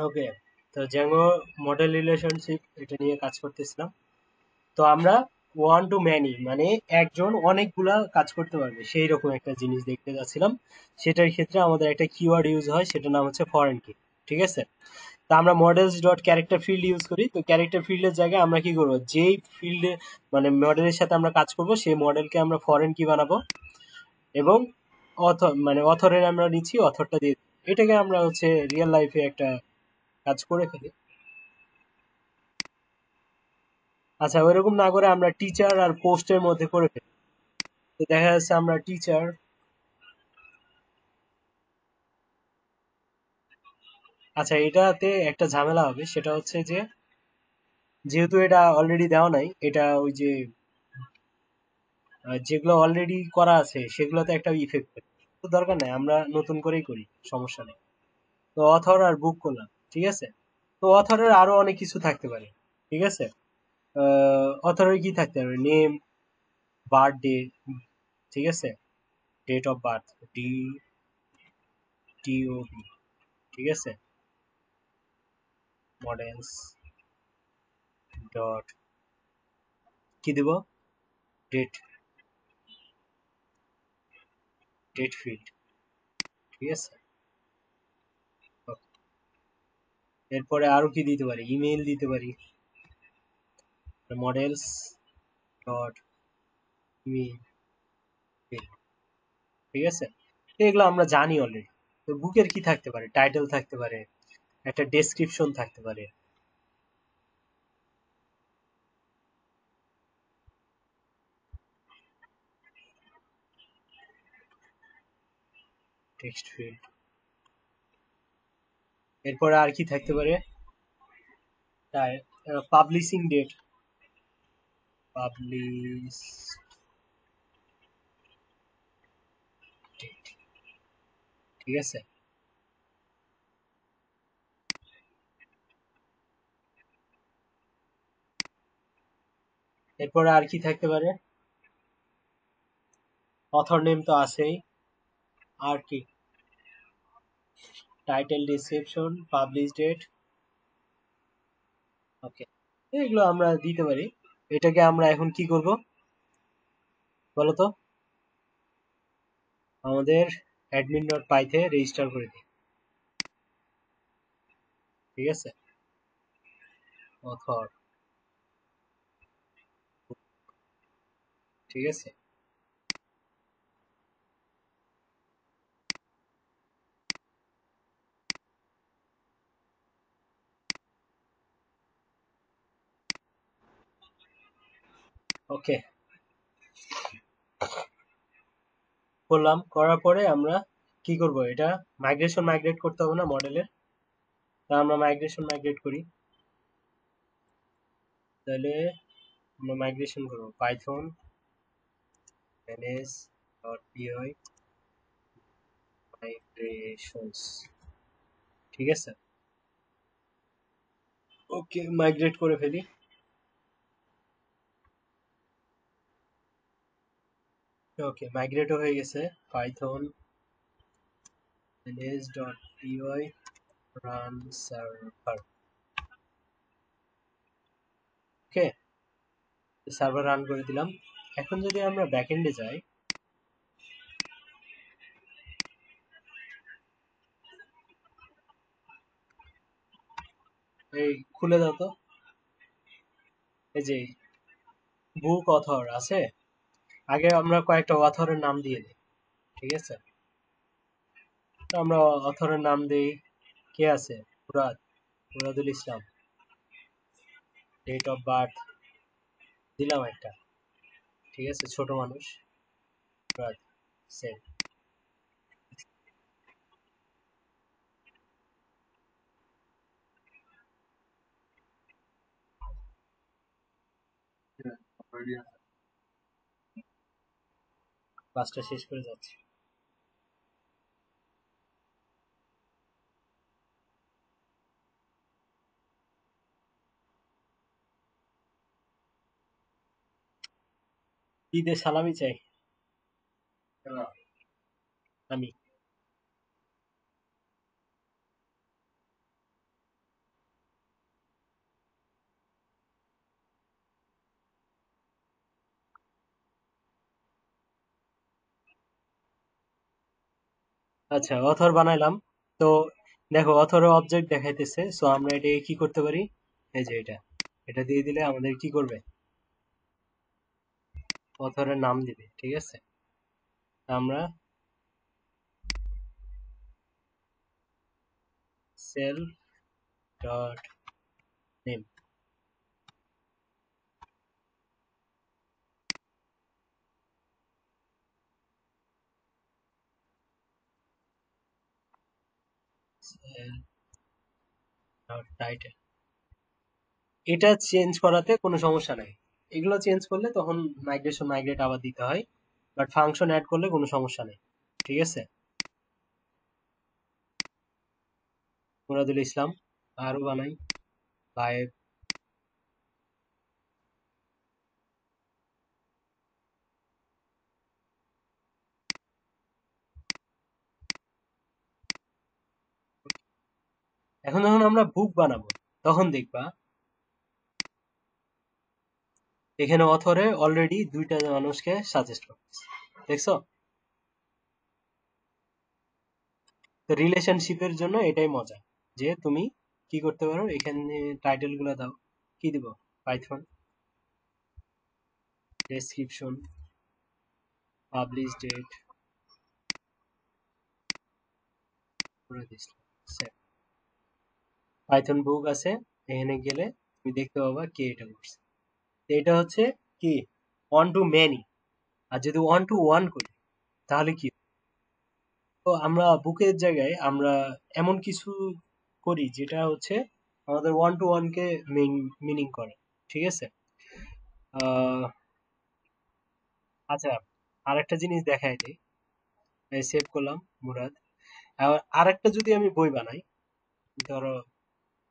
ওকে, তো Zango model relationship এটা নিয়ে কাজ করতেছিলাম। তো আমরা ওয়ান টু ম্যানি মানে একজন অনেকগুলা কাজ করতে পারবে সেই রকম একটা জিনিস দেখতে যাচ্ছিলাম। সেটার ক্ষেত্রে আমাদের একটা কিওয়ার্ড ইউজ হয়, সেটার নাম হচ্ছে ফরেন কি। ঠিক আছে, তা আমরা models dot character field use করি। তো ক্যারেক্টার ফিল্ডের জায়গায় আমরা কি করবো, যেই ফিল্ডে মানে মডেলের সাথে আমরা কাজ করব সেই মডেলকে আমরা ফরেন কি বানাবো, এবং অথর মানে অথরের আমরা নিচ্ছি, অথরটা দিয়ে দিই। এটাকে আমরা হচ্ছে রিয়েল লাইফে একটা কাজ করে ফেলি। আচ্ছা, ওইরকম না করে আমরা টিচার আর পোস্টের মধ্যে করে ফেলি। তো দেখা যাচ্ছে আমরা টিচার, আচ্ছা এটাতে একটা ঝামেলা হবে, সেটা হচ্ছে যে যেহেতু এটা অলরেডি দেওয়া নাই, এটা ওই যে যেগুলো অলরেডি করা আছে সেগুলোতে একটা ইফেক্ট, তো দরকার নাই, আমরা নতুন করেই করি, সমস্যা নেই। তো অথর আর বুক করলাম, ঠিক আছে। তো অথরের আরো অনেক কিছু থাকতে পারে, ঠিক আছে। অথরের কি থাকতে পারে, নেম, বার্থডে, ঠিক আছে, date of birth, D T O B, ঠিক আছে, মডেলস ডট কি দিব, ডেট, ডেট ফিল্ড, ঠিক আছে। এরপরে আরো কি দিতে পারি, ইমেল দিতে পারি, মডেলস ডট ইমেল, ঠিক আছে। তো এগুলো আমরা জানি অলরেডি। তো বুকের কি থাকতে পারে, টাইটেল থাকতে পারে, একটা ডেসক্রিপশন থাকতে পারে, টেক্সট ফিল্ড। এরপরে আর কি থাকতে পারে, পাবলিশিং ডেট, পাবলিশ ডেট, ঠিক আছে। এরপরে আর কি থাকতে পারে, অথর নেম তো আছেই, আর কি, টাইটেল, ডিসক্রিপশন, পাবলিশ ডেট, ওকে, এগুলো আমরা দিতে পারি। এটাকে আমরা এখন কি করব বলতো, আমাদের অ্যাডমিন ডট পাইতে রেজিস্টার করে দিই, ঠিক আছে। অথর, ঠিক আছে, ওকে, করলাম। করার পরে আমরা কি করব, এটা মাইগ্রেট করতে হবে না মডেলের, তা আমরা মাইগ্রেট করি। তাহলে আমরা মাইগ্রেশন করব পাইথন ম্যানেজ ডট পিওয়াই মাইগ্রেশনস, ঠিক আছে। ওকে, মাইগ্রেট করে ফেলি। ওকে, মাইগ্রেটও হয়ে গেছে। Python manage dot PY run server, okay, server run করে দিলাম। এখন যদি আমরা ব্যাকএন্ডে যাই, এই খুলে দাও তো, এই যে বুক অথর আছে, আগে আমরা কয়েকটা অথরের নাম দিয়ে দিই, ঠিক আছে। তো আমরা অথরের নাম দিই, কে আছে, মুরাদ, মুরাদুল ইসলাম, ডেট অফ বার্থ দিলাম একটা, ঠিক আছে, ছোট মানুষ, মুরাদ, সেম। ক্লাসটা শেষ করে যাচ্ছি। ঈদের সালামি চাই আমি। আচ্ছা, অথর বানাইলাম। তো দেখো, অথর অবজেক্ট দেখাইতেছে, সো আমরা এটাকে কি করতে পারি? এই যে এটা, এটা দিয়ে দিলে আমাদের কি করবে? অথরের নাম দিবে, ঠিক আছে? তা আমরা self dot name dot title, এটা চেঞ্জ করাতে কোনো সমস্যা নাই। এগুলো চেঞ্জ করলে তখন মাইগ্রেট আবার দিতে হয়, বাট ফাংশন অ্যাড করলে কোনো সমস্যা নেই, ঠিক আছে? মুরাদুল ইসলাম, আরো বানাই লাইভ। এখন যখন আমরা বুক বানাবো, তখন দেখবা এখানে অথরে অলরেডি দুইটা মানুষকে সাজেস্ট করতেছে, দেখছো? তো রিলেশনশিপের জন্য এটাই মজা, যে তুমি কি করতে পারো, এখানে টাইটেল গুলো দাও। কি দিব? পাইথন, ডেসক্রিপশন, পাবলিশ ডেট, করে দিস। পাইথন বুক আছে, এখানে গেলে তুমি দেখতে পাবা কে এটা করছে। তো এটা হচ্ছে কি, ওয়ান টু মেনি। আর যদি ওয়ান টু ওয়ান করি, তাহলে কি? তো আমরা বুকের জায়গায় আমরা এমন কিছু করি যেটা হচ্ছে আমাদের ওয়ান টু ওয়ান কে মিনিং করে, ঠিক আছে? আহ, আচ্ছা, আর একটা জিনিস দেখাই দিই। সেভ করলাম, মুরাদ। আর একটা যদি আমি বই বানাই, ধরো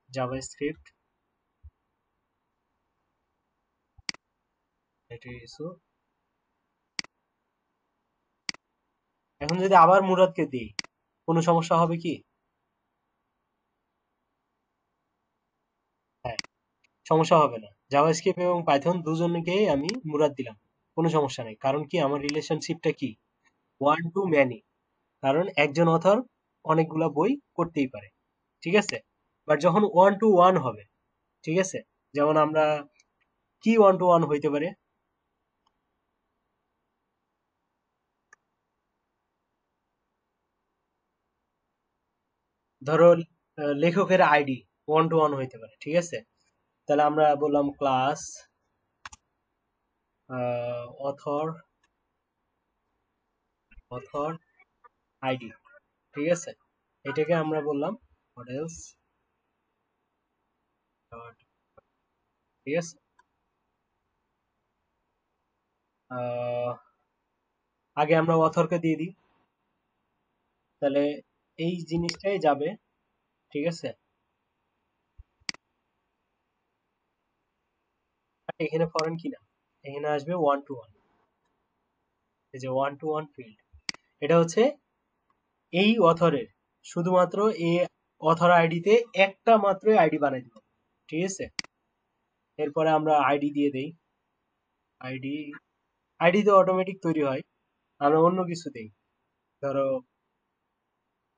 জাভা স্ক্রিপ্ট, এটা ইস্যু। এখন যদি আবার মুরাদকে দিই, কোনো সমস্যা হবে কি? হ্যাঁ, সমস্যা হবে না। জাভা স্ক্রিপ্ট এবং পাইথন দুজনকেই আমি মুরাদ দিলাম, কোনো সমস্যা নেই। কারণ কি, আমার রিলেশনশিপটা কি, ওয়ান টু ম্যানি। কারণ একজন অথর অনেকগুলা বই করতেই পারে, ঠিক আছে? বাট যখন ওয়ান টু ওয়ান হবে, ঠিক আছে, যেমন আমরা কি ওয়ান টু ওয়ান হইতে পারে? ধরো লেখকের আইডি ওয়ান টু ওয়ান হইতে পারে, ঠিক আছে? তাহলে আমরা বললাম ক্লাস অথর, অথর আইডি, ঠিক আছে? এটাকে আমরা বললাম মডেলস ডট, ঠিক আছে? আহ, আগে আমরা অথরকে দিয়ে দিই, তাহলে এই জিনিসটাই যাবে, ঠিক আছে? আর এখানে ফরেন কি না, এখানে আসবে ওয়ান টু ওয়ান। এই যে ওয়ান টু ওয়ান ফিল্ড, এটা হচ্ছে এই অথরের, শুধুমাত্র এই অথর আইডিতে একটা মাত্রই আইডি বানাই দিব, ঠিক আছে? এরপরে আমরা আইডি দিয়ে দেই। আইডি, আইডি তো অটোমেটিক তৈরি হয়, আমরা অন্য কিছু দেই। ধরো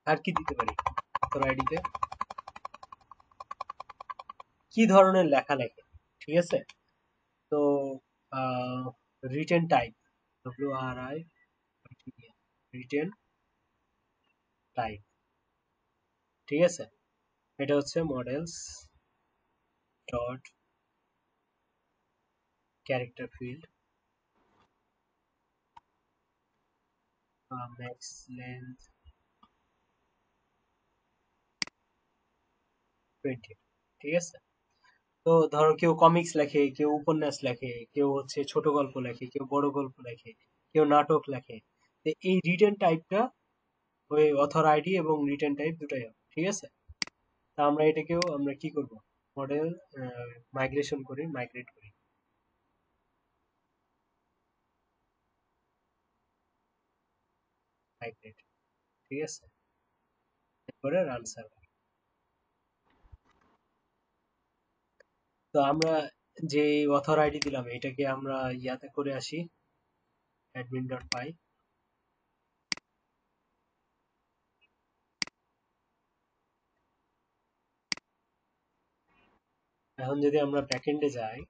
আর কি দিতে পারি অথর আইডিতে, কি ধরনের লেখা লেখে, ঠিক আছে? তো written type, WRI, written type, ঠিক আছে? এটা হচ্ছে models dot character field, max length 20, ঠিক আছে? তো ধরো কেউ কমিক্স লেখে, কেউ উপন্যাস লেখে, কেউ হচ্ছে ছোট গল্প লেখে, কেউ বড় গল্প লেখে, কেউ নাটক লেখে। তো এই রিটেন টাইপটা ওই অথর আইডি এবং রিটেন টাইপ দুটাই হবে, ঠিক আছে? তা আমরা এটাকেও আমরা কি করব, মডেল মাইগ্রেশন করি, মাইগ্রেট করি, মাইগ্রেট, ঠিক আছে? এরপরে রান সার্ভার। তো আমরা যে অথর আইডি দিলাম, এটাকে আমরা ইয়াতে করে আসি, অ্যাডমিন ডট পাই। এখন যদি আমরা ব্যাকএন্ডে যাই,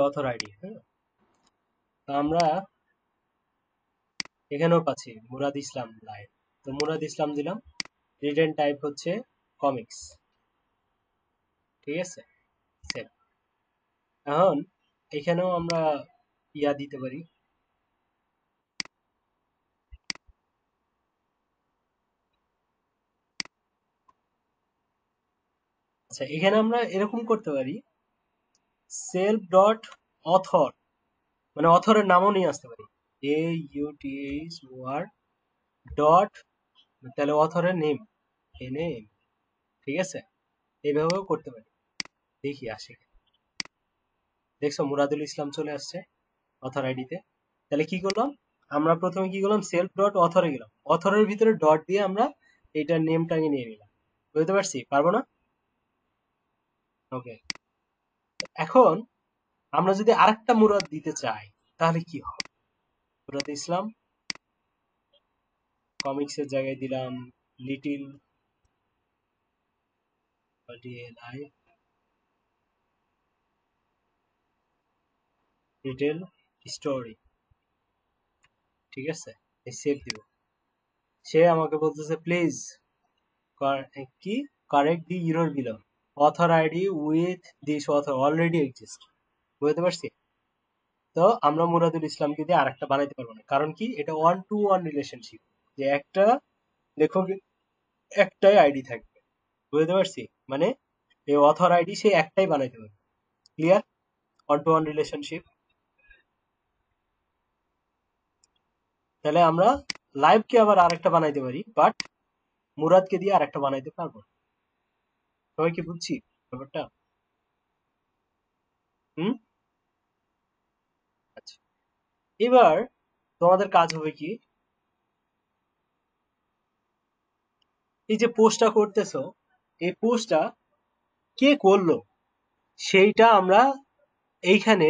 অথর আইডি, হ্যাঁ, তো আমরা এখানেও পাচ্ছি মুরাদ ইসলাম লাইভ। তো মুরাদ ইসলাম দিলাম, রিটার্ন টাইপ হচ্ছে কমিক্স, ঠিক আছে, সেভ। এখন এখানেও আমরা ইয়া দিতে পারি, আচ্ছা এখানে আমরা এরকম করতে পারি, সেলফ ডট অথর, মানে অথরের নামও নিয়ে আসতে পারি, AUTHOR ডট, তাহলে অথরের নেম, নেম, ঠিক আছে, এইভাবেও করতে পারি। দেখি আসে, দেখছো মুরাদুল ইসলাম চলে আসছে অথর আইডিতে। তাহলে কি করলাম, আমরা প্রথমে কি করলাম, সেলফ ডট অথরে গেলাম, অথরের ভিতরে ডট দিয়ে আমরা এইটার নেমটাকে নিয়ে নিলাম। বুঝতে পারছি, পারবো না? ওকে, এখন আমরা যদি আরেকটা মুরাদ দিতে চাই তাহলে কি হবে? মুরাদ ইসলাম কমিক্সের জায়গায় দিলাম লিটিল DLI লিটল স্টোরি, ঠিক আছে, সেভ দিব। সে আমাকে বলতেছে প্লিজ কি correct the error below, author ID with this author already exist. বুঝতে পারছি? তো আমরা মুরাদুল ইসলামকে দিয়ে আরেকটা বানাইতে পারবো না, কারণ কি এটা 1-to-1 রিলেশনশিপ, যে একটা লেখক একটাই আইডি থাকবে। বুঝতে পারছি, মানে এই অথর আইডি সে একটাই বানাইতে পারবে। ক্লিয়ার? 1-to-1 relationship. তাহলে আমরা লাইভকে আবার আরেকটা বানাইতে পারি, বাট মুরাদকে দিয়ে আরেকটা বানাইতে পারবো না। সবাই কি বুঝছি ব্যাপারটা? হুম, আচ্ছা, এবার তোমাদের কাজ হবে কি, এই যে পোস্টটা করতেছো, এই পোস্টটা কে করলো সেইটা আমরা এইখানে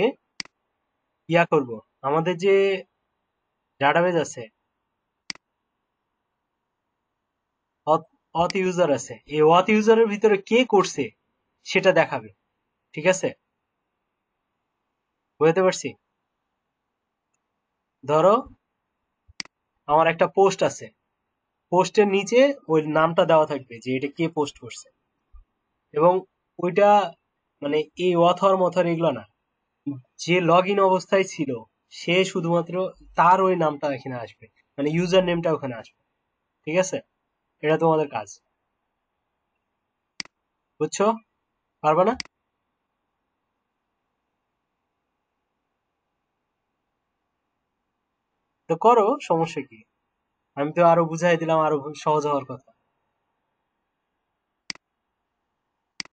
ইয়া করব, আমাদের যে ডাটাবেজ আছে, অথ ইউজার আছে, এই অথ ইউজারের ভিতরে কে করছে সেটা দেখাবে, ঠিক আছে? বুঝতে পারছি? ধরো আমার একটা পোস্ট আছে, পোস্টের নিচে ওই নামটা দেওয়া থাকবে যে এটা কে পোস্ট করছে, এবং ওইটা মানে এই অথর মথর এগুলো না, যে লগ ইন অবস্থায় ছিল সে শুধুমাত্র তার ওই নামটা এখানে আসবে, মানে ইউজার নেমটা ওখানে আসবে, ঠিক আছে? এটা তোমাদের কাজ, বুঝছো? পারবা না? তো করো, সমস্যা কি, আমি তো আরো বুঝাই দিলাম, আরো সহজ হওয়ার কথা।